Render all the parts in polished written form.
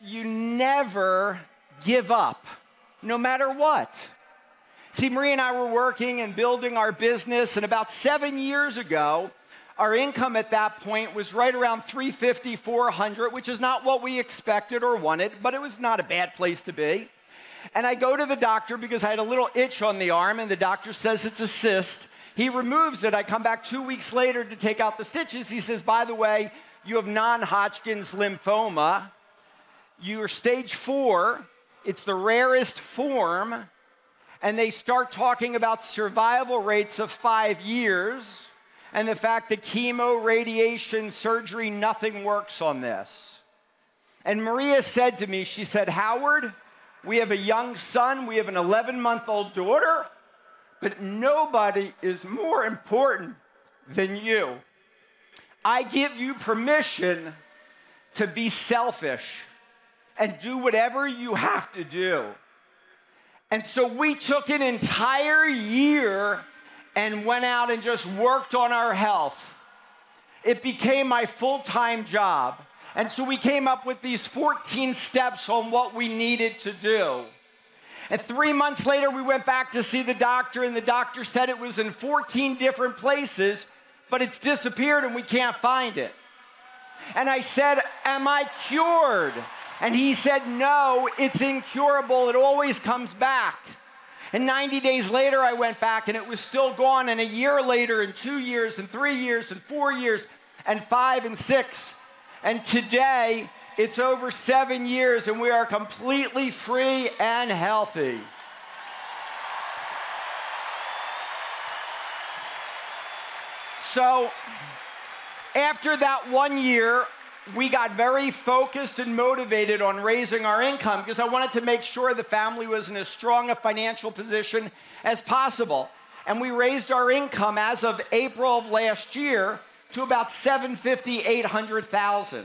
you never give up, no matter what. See, Maria and I were working and building our business, and about 7 years ago, our income at that point was right around $350, $400, which is not what we expected or wanted, but it was not a bad place to be. And I go to the doctor because I had a little itch on the arm, and the doctor says it's a cyst. He removes it. I come back 2 weeks later to take out the stitches. He says, by the way, you have non-Hodgkin's lymphoma. You're stage 4. It's the rarest form. And they start talking about survival rates of 5 years and the fact that chemo, radiation, surgery, nothing works on this. And Maria said to me, she said, Howard, we have a young son, we have an 11-month-old daughter, but nobody is more important than you. I give you permission to be selfish and do whatever you have to do. And so we took an entire year and went out and just worked on our health. It became my full-time job. And so we came up with these 14 steps on what we needed to do. And 3 months later, we went back to see the doctor, and the doctor said it was in 14 different places, but it's disappeared and we can't find it. And I said, am I cured? And he said, no, it's incurable. It always comes back. And 90 days later, I went back, and it was still gone. And a year later, and 2 years, and 3 years, and 4 years, and 5 and 6. And today, it's over 7 years, and we are completely free and healthy. So, after that 1 year, we got very focused and motivated on raising our income because I wanted to make sure the family was in as strong a financial position as possible. And we raised our income as of April of last year to about $750,000, $800,000.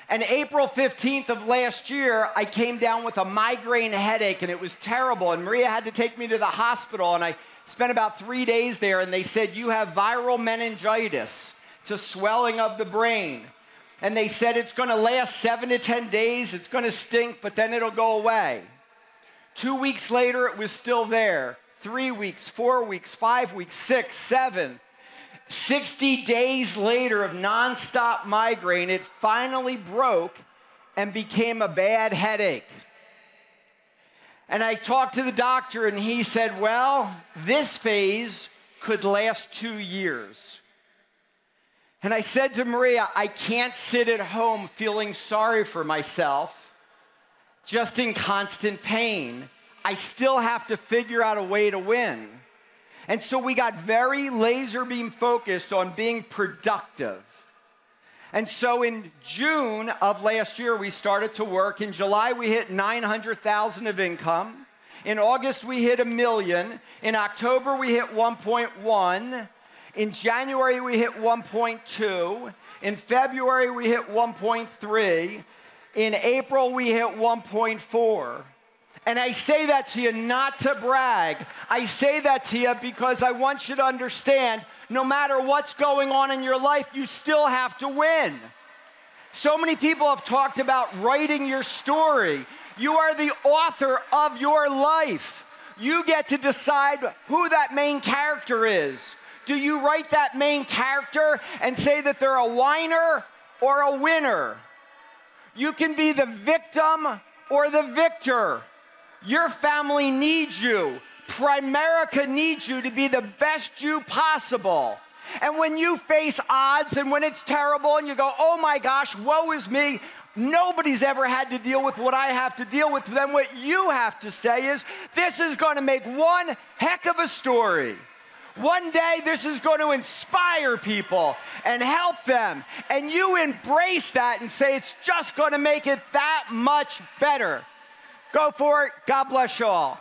And April 15th of last year, I came down with a migraine headache, and it was terrible. And Maria had to take me to the hospital, and I spent about 3 days there, and they said, you have viral meningitis. It's a swelling of the brain. And they said it's going to last 7 to 10 days. It's going to stink, but then it'll go away. 2 weeks later, it was still there. 3 weeks, 4 weeks, 5 weeks, 6, 7. 60 days later of nonstop migraine, it finally broke and became a bad headache. And I talked to the doctor, and he said, well, this phase could last 2 years. And I said to Maria, I can't sit at home feeling sorry for myself, just in constant pain. I still have to figure out a way to win. And so we got very laser beam focused on being productive. And so in June of last year, we started to work. In July, we hit $900,000 of income. In August, we hit $1 million. In October, we hit 1.1. In January, we hit 1.2. In February, we hit 1.3. In April, we hit 1.4. And I say that to you not to brag. I say that to you because I want you to understand, no matter what's going on in your life, you still have to win. So many people have talked about writing your story. You are the author of your life. You get to decide who that main character is. Do you write that main character and say that they're a whiner or a winner? You can be the victim or the victor. Your family needs you. Primerica needs you to be the best you possible. And when you face odds and when it's terrible and you go, oh my gosh, woe is me, nobody's ever had to deal with what I have to deal with. Then what you have to say is, this is going to make one heck of a story. One day, this is going to inspire people and help them. And you embrace that and say, it's just going to make it that much better. Go for it. God bless you all.